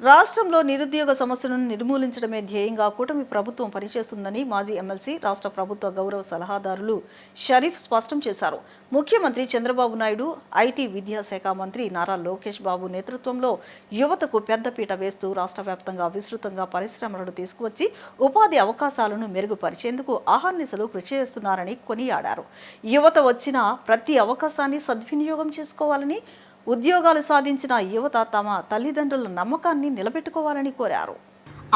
రాష్ట్రంలో నిరుద్యోగ సమస్యలను నిర్మూలించడమే ధ్యేయంగా కూటమి ప్రభుత్వం పనిచేస్తుందని మాజీ ఎమ్మెల్సీ రాష్ట్ర ప్రభుత్వ గౌరవ సలహాదారులు షరీఫ్ స్పష్టం చేశారు. ముఖ్యమంత్రి చంద్రబాబు నాయుడు, ఐటీ విద్యాశాఖ మంత్రి నారా లోకేష్ బాబు నేతృత్వంలో యువతకు పెద్దపీట వేస్తూ రాష్ట్ర వ్యాప్తంగా విస్తృతంగా పరిశ్రమలను తీసుకువచ్చి ఉపాధి అవకాశాలను మెరుగుపరిచేందుకు అహర్నిశలు కృషి చేస్తున్నారని కొనియాడారు. యువత వచ్చిన ప్రతి అవకాశాన్ని సద్వినియోగం చేసుకోవాలని, ఉద్యోగాలు సాధించిన యువత తమ తల్లిదండ్రుల నమ్మకాన్ని నిలబెట్టుకోవాలని కోరారు.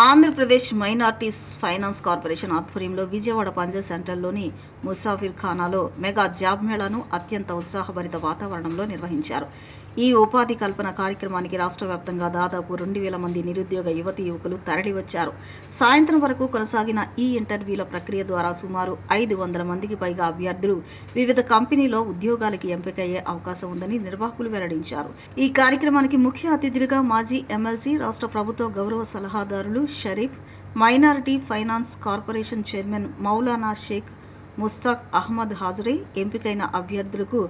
ఆంధ్రప్రదేశ్ మైనార్టీస్ ఫైనాన్స్ కార్పొరేషన్ ఆధ్వర్యంలో విజయవాడ పంజా సెంటర్లోని ముసాఫిర్ ఖానాలో మెగా జాబ్ మేళాను అత్యంత ఉత్సాహభరిత వాతావరణంలో నిర్వహించారు. ఈ ఉపాధి కల్పన కార్యక్రమానికి రాష్ట్ర వ్యాప్తంగా దాదాపు 2000 మంది నిరుద్యోగ యువతీ యువకులు తరలివచ్చారు. సాయంత్రం వరకు కొనసాగిన ఈ ఇంటర్వ్యూల ప్రక్రియ ద్వారా సుమారు 500 మందికి పైగా అభ్యర్థులు వివిధ కంపెనీలో ఉద్యోగాలకి ఎంపికయ్యే అవకాశం ఉందని నిర్వాహకులు వెల్లడించారు. ఈ కార్యక్రమానికి ముఖ్య అతిథులుగా మాజీ ఎమ్మెల్సీ, రాష్ట్ర ప్రభుత్వ గౌరవ సలహాదారులు Sharif, minority finance corporation chairman Maulana Shaik Mustaq Ahmed హాజరై ఎంపికైన అభ్యర్థులకు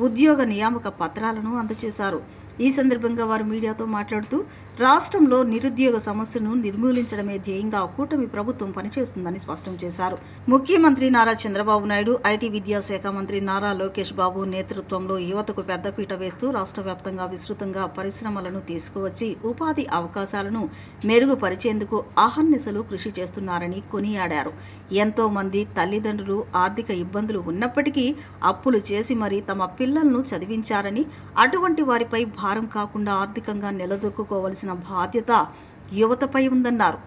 ఉద్యోగ నియామక పత్రాలను అందజేశారు. ఈ సందర్భంగా వారు మీడియాతో మాట్లాడుతూ రాష్ట్రంలో నిరుద్యోగ సమస్యను నిర్మూలించడమే ధ్యేయంగా కూటమి ప్రభుత్వం పనిచేస్తుందని స్పష్టం చేశారు. ముఖ్యమంత్రి నారా చంద్రబాబు నాయుడు, ఐటీ విద్యాశాఖ మంత్రి నారా లోకేష్ బాబు నేతృత్వంలో యువతకు పెద్దపీట వేస్తూ రాష్ట్ర వ్యాప్తంగా విస్తృతంగా పరిశ్రమలను తీసుకువచ్చి ఉపాధి అవకాశాలను మెరుగుపరిచేందుకు అహర్నిశలు కృషి చేస్తున్నారని కొనియాడారు. ఎంతో మంది తల్లిదండ్రులు ఆర్థిక ఇబ్బందులు ఉన్నప్పటికీ అప్పులు చేసి మరీ తమ పిల్లలను చదివించారని, అటువంటి వారిపై భారం కాకుండా ఆర్థికంగా నిలదొక్కుకోవలసిన బాధ్యత యువతపై ఉందన్నారు.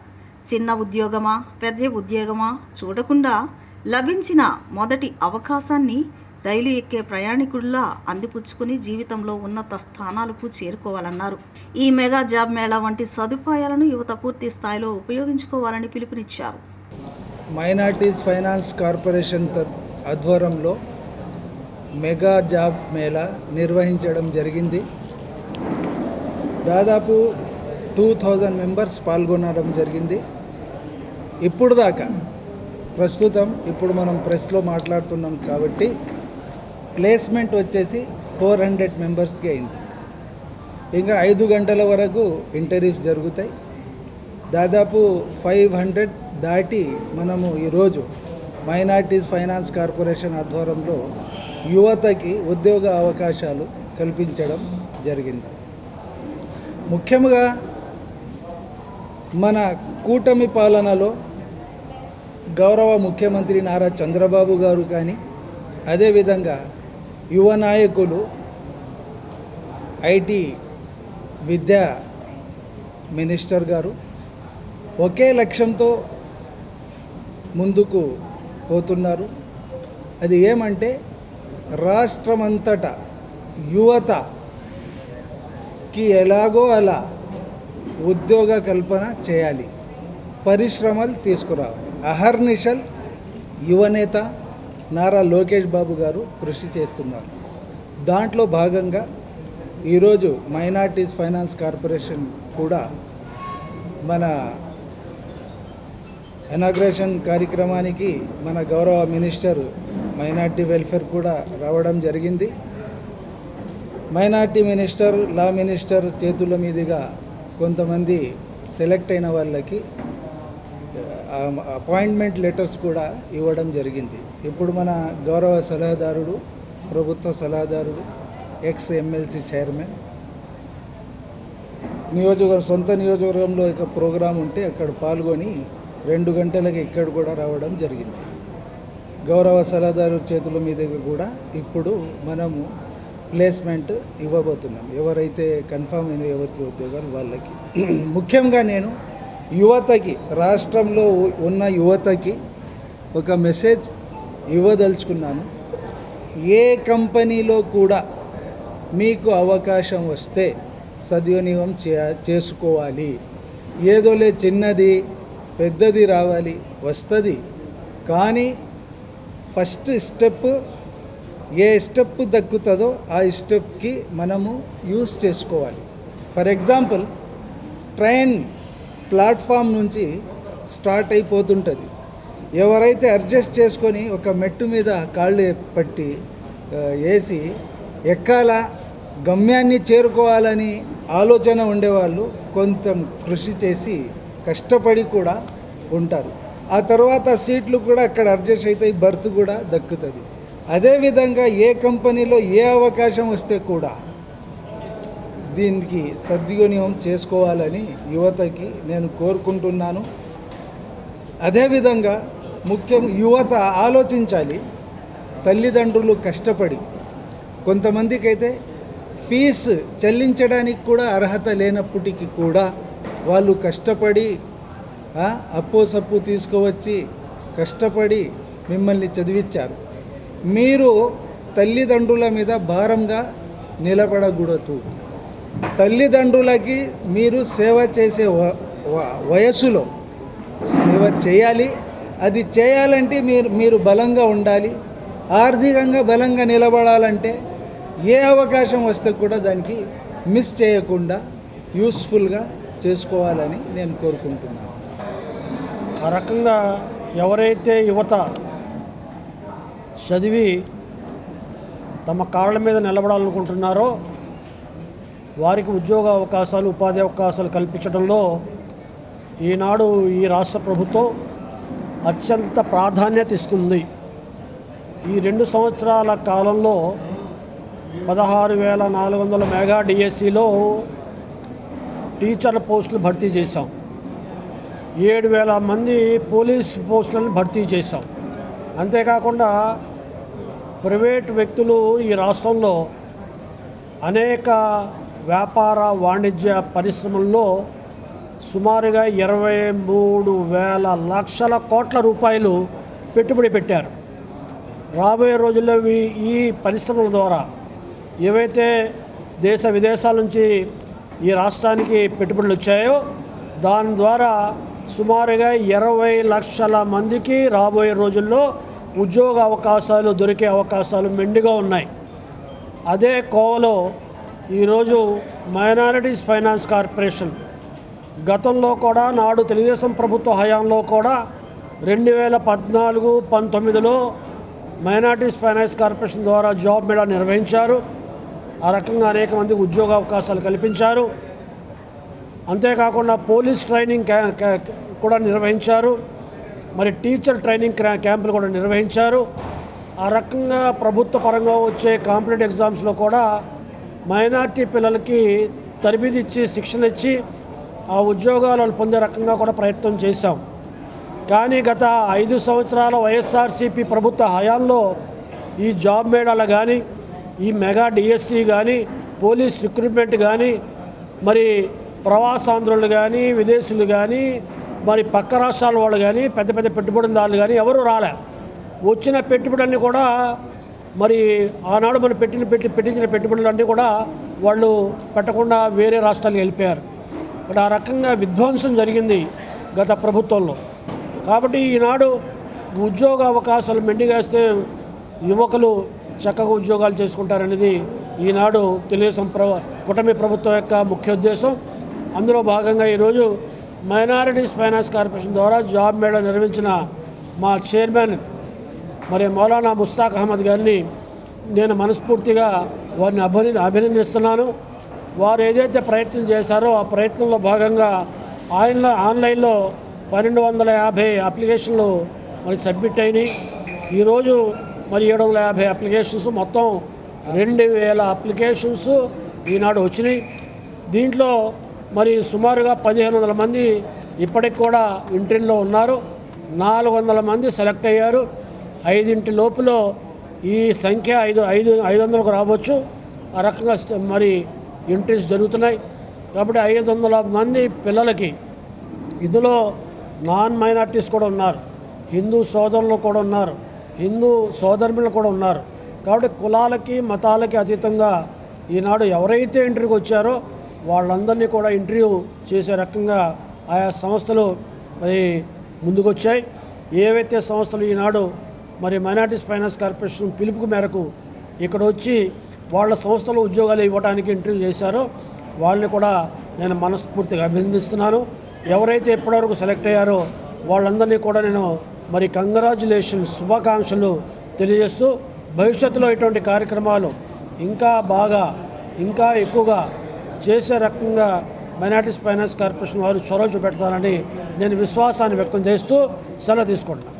చిన్న ఉద్యోగమా, పెద్ద ఉద్యోగమా చూడకుండా లభించిన మొదటి అవకాశాన్ని రైలు ఎక్కే ప్రయాణికుల్లా అందిపుచ్చుకుని జీవితంలో ఉన్నత స్థానాలకు చేరుకోవాలన్నారు. ఈ మెగా జాబ్ మేళా వంటి సదుపాయాలను యువత పూర్తి స్థాయిలో ఉపయోగించుకోవాలని పిలుపునిచ్చారు. మైనార్టీస్ ఫైనాన్స్ కార్పొరేషన్ ఆధ్వర్యంలో మెగా జాబ్ మేళా నిర్వహించడం జరిగింది. దాదాపు 2000 మెంబర్స్ పాల్గొనడం జరిగింది. ఇప్పుడు దాకా ప్రస్తుతం ఇప్పుడు మనం ప్రెస్లో మాట్లాడుతున్నాం కాబట్టి ప్లేస్మెంట్ వచ్చేసి 400 మెంబర్స్కి అయింది. ఇంకా 5 గంటల వరకు ఇంటర్వ్యూస్ జరుగుతాయి. దాదాపు 500 దాటి మనము ఈరోజు మైనార్టీస్ ఫైనాన్స్ కార్పొరేషన్ ఆధ్వర్యంలో యువతకి ఉద్యోగ అవకాశాలు కల్పించడం జరిగింది. ముఖ్యంగా మన కూటమి పాలనలో గౌరవ ముఖ్యమంత్రి నారా చంద్రబాబు గారు కానీ, అదేవిధంగా యువ నాయకులు, ఐటీ విద్యా మినిస్టర్ గారు ఒకే లక్ష్యంతో ముందుకు పోతున్నారు. అది ఏమంటే రాష్ట్రమంతటా యువతకి ఎలాగో అలా ఉద్యోగ కల్పన చేయాలి, పరిశ్రమలు తీసుకురావాలి. అహర్నిశల్ యువనేత నారా లోకేష్ బాబు గారు కృషి చేస్తున్నారు. దాంట్లో భాగంగా ఈరోజు మైనార్టీస్ ఫైనాన్స్ కార్పొరేషన్ కూడా మన ఇనాగ్రేషన్ కార్యక్రమానికి మన గౌరవ మినిస్టర్ మైనార్టీ వెల్ఫేర్ కూడా రావడం జరిగింది. మైనార్టీ మినిస్టర్, లా మినిస్టర్ చేతుల మీదుగా కొంతమంది సెలెక్ట్ అయిన వాళ్ళకి అపాయింట్మెంట్ లెటర్స్ కూడా ఇవ్వడం జరిగింది. ఇప్పుడు మన గౌరవ సలహాదారుడు, ప్రభుత్వ సలహాదారుడు, ఎక్స్ ఎమ్మెల్సీ చైర్మన్ సొంత నియోజకవర్గంలో ఒక ప్రోగ్రాం ఉంటే అక్కడ పాల్గొని 2 గంటలకి ఇక్కడ కూడా రావడం జరిగింది. గౌరవ సలహాదారు చేతుల మీదుగా కూడా ఇప్పుడు మనము ప్లేస్మెంట్ ఇవ్వబోతున్నాం. ఎవరైతే కన్ఫామ్ అయిన ఎవరికి ఉద్యోగాలు వాళ్ళకి. ముఖ్యంగా నేను యువతకి, రాష్ట్రంలో ఉన్న యువతకి ఒక మెసేజ్ ఇవ్వదలుచుకున్నాను. ఏ కంపెనీలో కూడా మీకు అవకాశం వస్తే సద్వినియోగం చేసుకోవాలి. ఏదోలే చిన్నది పెద్దది రావాలి వస్తుంది, కానీ ఫస్ట్ స్టెప్ ఏ స్టెప్ దక్కుతుందో ఆ స్టెప్కి మనము యూస్ చేసుకోవాలి. ఫర్ ఎగ్జాంపుల్, ట్రైన్ ప్లాట్ఫామ్ నుంచి స్టార్ట్ అయిపోతుంటుంది. ఎవరైతే అడ్జస్ట్ చేసుకొని ఒక మెట్టు మీద కాళ్ళు పట్టి వేసి ఎక్కాలా గమ్యాన్ని చేరుకోవాలని ఆలోచన ఉండేవాళ్ళు కొంచెం కృషి చేసి కష్టపడి కూడా ఉంటారు. ఆ తర్వాత సీట్లు కూడా అక్కడ అడ్జస్ట్ అవుతాయి, బర్త్ కూడా దక్కుతుంది. అదేవిధంగా ఏ కంపెనీలో ఏ అవకాశం వస్తే కూడా దీనికి సద్వినియోగం చేసుకోవాలని యువతకి నేను కోరుకుంటున్నాను. అదేవిధంగా ముఖ్యం యువత ఆలోచించాలి. తల్లిదండ్రులు కష్టపడి కొంతమందికి అయితే ఫీజు చెల్లించడానికి కూడా అర్హత లేనప్పటికీ కూడా వాళ్ళు కష్టపడి అప్పు తీసుకువచ్చి కష్టపడి మిమ్మల్ని చదివించారు. మీరు తల్లిదండ్రుల మీద భారంగా నిలబడకూడదు. తల్లిదండ్రులకి మీరు సేవ చేసే వయస్సులో సేవ చేయాలి. అది చేయాలంటే మీరు బలంగా ఉండాలి. ఆర్థికంగా బలంగా నిలబడాలంటే ఏ అవకాశం వస్తే కూడా దానికి మిస్ చేయకుండా యూస్ఫుల్గా చేసుకోవాలని నేను కోరుకుంటున్నాను. ఆ రకంగా ఎవరైతే యువత చదివి తమ కాళ్ళ మీద నిలబడాలనుకుంటున్నారో వారికి ఉద్యోగ అవకాశాలు, ఉపాధి అవకాశాలు కల్పించడంలో ఈనాడు ఈ రాష్ట్ర ప్రభుత్వం అత్యంత ప్రాధాన్యత ఇస్తుంది. ఈ 2 సంవత్సరాల కాలంలో 16,400 మెగా డిఎస్సిలో టీచర్ల పోస్టులు భర్తీ చేశాం. 7,000 మంది పోలీస్ పోస్టులను భర్తీ చేశాం. అంతేకాకుండా ప్రైవేట్ వ్యక్తులు ఈ రాష్ట్రంలో అనేక వ్యాపార వాణిజ్య పరిశ్రమల్లో సుమారుగా 23,000 లక్షల కోట్ల రూపాయలు పెట్టుబడి పెట్టారు. రాబోయే రోజుల్లో ఈ పరిశ్రమల ద్వారా ఏవైతే దేశ విదేశాల నుంచి ఈ రాష్ట్రానికి పెట్టుబడులు వచ్చాయో దాని ద్వారా సుమారుగా 20 లక్షల మందికి రాబోయే రోజుల్లో ఉద్యోగ అవకాశాలు దొరికే అవకాశాలు మెండుగా ఉన్నాయి. అదే కోవలో ఈరోజు మైనారిటీస్ ఫైనాన్స్ కార్పొరేషన్ గతంలో కూడా నాడు తెలుగుదేశం ప్రభుత్వ హయాంలో కూడా 2014-19లో మైనారిటీస్ ఫైనాన్స్ కార్పొరేషన్ ద్వారా జాబ్ మేళా నిర్వహించారు. ఆ రకంగా అనేక మందికి ఉద్యోగ అవకాశాలు కల్పించారు. అంతేకాకుండా పోలీస్ ట్రైనింగ్ కూడా నిర్వహించారు. మరి టీచర్ ట్రైనింగ్ క్యాంపులు కూడా నిర్వహించారు. ఆ రకంగా ప్రభుత్వ పరంగా వచ్చే కాంపిటేటివ్ ఎగ్జామ్స్లో కూడా మైనార్టీ పిల్లలకి తరబిది ఇచ్చి శిక్షణ ఇచ్చి ఆ ఉద్యోగాలను పొందే రకంగా కూడా ప్రయత్నం చేశాం. కానీ గత 5 సంవత్సరాల వైఎస్ఆర్సీపీ ప్రభుత్వ హయాంలో ఈ జాబ్ మేళాలు కానీ, ఈ మెగా డిఎస్సి కానీ, పోలీస్ రిక్రూట్మెంట్ కానీ, మరి ప్రవాసాంధ్రులు కానీ, విదేశీయులు కానీ, మరి పక్క రాష్ట్రాల వాళ్ళు కానీ, పెద్ద పెద్ద పెట్టుబడిదారులు కానీ ఎవరు రాలే. వచ్చిన పెట్టుబడులన్నీ కూడా మరి ఆనాడు మనం పెట్టించిన పెట్టుబడులన్నీ కూడా వాళ్ళు పెట్టకుండా వేరే రాష్ట్రాలకు వెళ్ళిపోయారు. బట్ ఆ రకంగా విధ్వంసం జరిగింది గత ప్రభుత్వంలో. కాబట్టి ఈనాడు ఉద్యోగ అవకాశాలు మెండిగేస్తే యువకులు చక్కగా ఉద్యోగాలు చేసుకుంటారనేది ఈనాడు తెలుగుదేశం కూటమి ప్రభుత్వం యొక్క ముఖ్య ఉద్దేశం. అందులో భాగంగా ఈరోజు మైనారిటీస్ ఫైనాన్స్ కార్పొరేషన్ ద్వారా జాబ్ మేళా నిర్వహించిన మా చైర్మన్ మరి మౌలానా ముస్తాక్ అహ్మద్ గారిని నేను మనస్ఫూర్తిగా వారిని అభినందిస్తున్నాను. వారు ఏదైతే ప్రయత్నం చేశారో ఆ ప్రయత్నంలో భాగంగా ఆన్లైన్లో 1,250 అప్లికేషన్లు మరి సబ్మిట్ అయినాయి. ఈరోజు మరి 750 అప్లికేషన్స్, మొత్తం 2,000 అప్లికేషన్స్ ఈనాడు వచ్చినాయి. దీంట్లో మరి సుమారుగా 1,500 మంది ఇప్పటికి కూడా ఇంటర్వ్యూలో ఉన్నారు. 400 మంది సెలెక్ట్ అయ్యారు. 5 లోపులో ఈ సంఖ్య 500కు రావచ్చు. ఆ రకంగా మరి ఇంటర్వ్యూస్ జరుగుతున్నాయి. కాబట్టి 500 మంది పిల్లలకి ఇందులో నాన్ మైనార్టీస్ కూడా ఉన్నారు, హిందూ సోదరులు కూడా ఉన్నారు, హిందూ సోదరులు కూడా ఉన్నారు. కాబట్టి కులాలకి మతాలకి అతీతంగా ఈనాడు ఎవరైతే ఇంటర్వ్యూకి వచ్చారో వాళ్ళందరినీ కూడా ఇంటర్వ్యూ చేసే రకంగా ఆయా సంస్థలు మరి ముందుకొచ్చాయి. ఏవైతే సంస్థలు ఈనాడు మరి మైనారిటీస్ ఫైనాన్స్ కార్పొరేషన్ పిలుపు మేరకు ఇక్కడ వచ్చి వాళ్ళ సంస్థలో ఉద్యోగాలు ఇవ్వడానికి ఇంటర్వ్యూ చేశారో వాళ్ళని కూడా నేను మనస్ఫూర్తిగా అభినందిస్తున్నాను. ఎవరైతే ఇప్పటివరకు సెలెక్ట్ అయ్యారో వాళ్ళందరినీ కూడా నేను మరి కంగ్రాచ్యులేషన్స్, శుభాకాంక్షలు తెలియజేస్తూ భవిష్యత్తులో ఇటువంటి కార్యక్రమాలు ఇంకా బాగా ఇంకా ఎక్కువగా చేసే రకంగా మైనారిటీస్ ఫైనాన్స్ కార్పొరేషన్ వారు చొరవ చూపెడతారని నేను విశ్వాసాన్ని వ్యక్తం చేస్తూ సెలవు తీసుకుంటున్నాను.